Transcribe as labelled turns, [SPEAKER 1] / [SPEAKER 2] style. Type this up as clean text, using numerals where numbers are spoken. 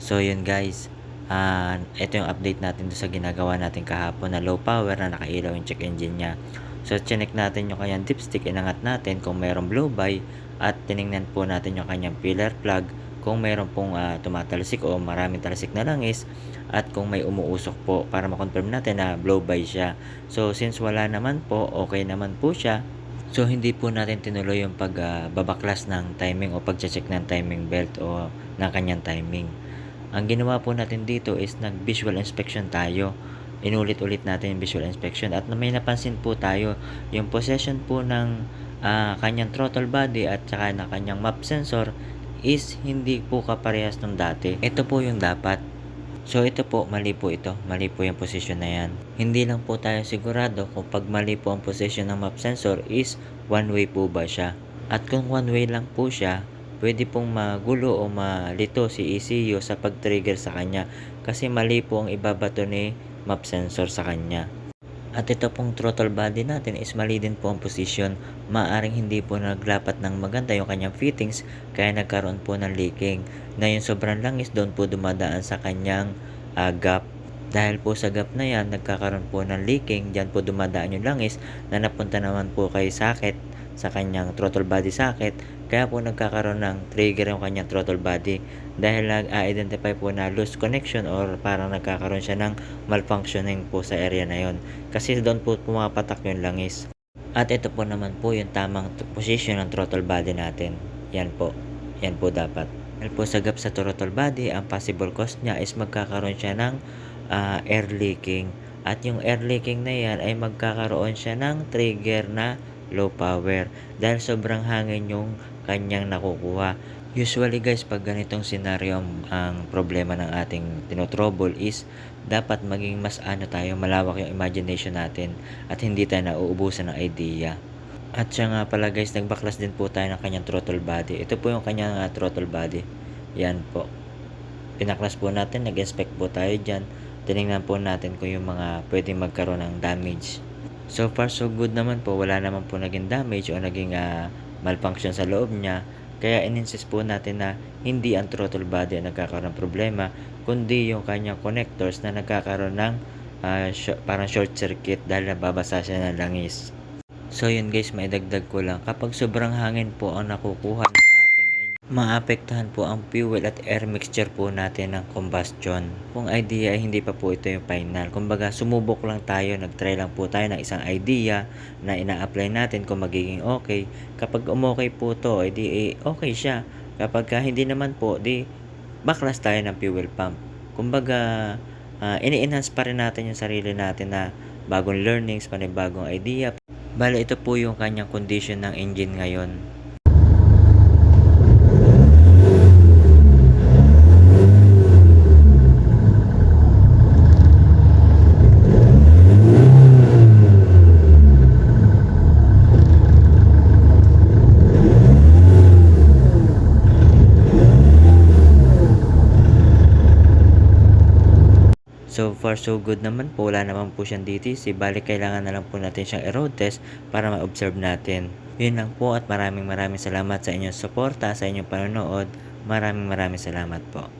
[SPEAKER 1] So yun guys, ito yung update natin doon sa ginagawa natin kahapon na low power na nakailaw yung check engine niya. So chinek natin yung kanyang dipstick, inangat natin kung mayroong blow by at tiningnan po natin yung kanyang pillar plug kung mayroon pong tumatalsik o maraming talsik na langis at kung may umuusok po para makonfirm natin na blow by siya. So since wala naman po, okay naman po siya. So hindi po natin tinuloy yung pagbabaklas ng timing o pagche-check ng timing belt o ng kanyang timing. Ang ginawa po natin dito is nag-visual inspection tayo. Inulit-ulit natin yung visual inspection at may napansin po tayo yung possession po ng kanyang throttle body at saka ng kanyang map sensor is hindi po kaparehas ng dati. Ito po yung dapat. So ito po, mali po ito. Mali po yung position na yan. Hindi lang po tayo sigurado kung pag mali po ang position ng map sensor is one way po ba siya. At kung one way lang po siya, pwede pong magulo o malito si ECU sa pag-trigger sa kanya kasi mali po ang ibabato ni map sensor sa kanya. At ito pong throttle body natin is mali din po ang position. Maaring hindi po naglapat ng maganda yung kanyang fittings kaya nagkaroon po ng leaking. Na yung sobrang langis doon po dumadaan sa kanyang gap. Dahil po sa gap na yan, nagkakaroon po ng leaking. Diyan po dumadaan yung langis na napunta naman po kay socket sa kanyang throttle body socket. Kaya po nagkakaroon ng trigger yung kanyang throttle body dahil nag-identify po na loose connection or parang nagkakaroon siya ng malfunctioning po sa area na yon. Kasi doon po pumapatak yung langis. At ito po naman po yung tamang position ng throttle body natin. Yan po. Yan po dapat. Dahil po sa gap sa throttle body, ang possible cause niya is magkakaroon siya ng air leaking. At yung air leaking na yan ay magkakaroon siya ng trigger na low power dahil sobrang hangin yung kanyang nakukuha. Usually guys, pag ganitong senaryo ang problema ng ating tinotrouble is dapat maging mas tayo, malawak yung imagination natin at hindi tayo nauubusan ng idea. At siya nga pala guys, nagbaklas din po tayo ng kanyang throttle body. Ito po yung kanyang throttle body. Yan po. Pinaklas po natin, nag-inspect po tayo dyan. Tinignan po natin kung yung mga pwedeng magkaroon ng damage. So far so good naman po, wala naman po naging damage o naging malfunction sa loob niya. Kaya in-insist po natin na hindi ang throttle body ang nagkakaroon ng problema, kundi yung kanyang connectors na nagkakaroon ng parang short circuit dahil nababasa siya ng langis. So yun guys, maidagdag ko lang, kapag sobrang hangin po ang nakukuha ng ating engine, maapektuhan po ang fuel at air mixture po natin ng combustion. Kung idea ay hindi pa po ito yung final. Kumbaga sumubok lang tayo, nagtry lang po tayo ng isang idea na ina-apply natin kung magiging okay. Kapag umokay po to, edi okay siya. Kapag hindi naman po, di baklas tayo ng fuel pump. Kumbaga ini-enhance pa rin natin yung sarili natin na bagong learnings, panibagong idea. Bale, ito po yung kanyang condition ng engine ngayon. So far so good naman po, wala naman po siyang DTC, bali kailangan na lang po natin siyang i-road test para ma-observe natin. Yun lang po at maraming salamat sa inyong suporta, sa inyong panonood. Maraming salamat po.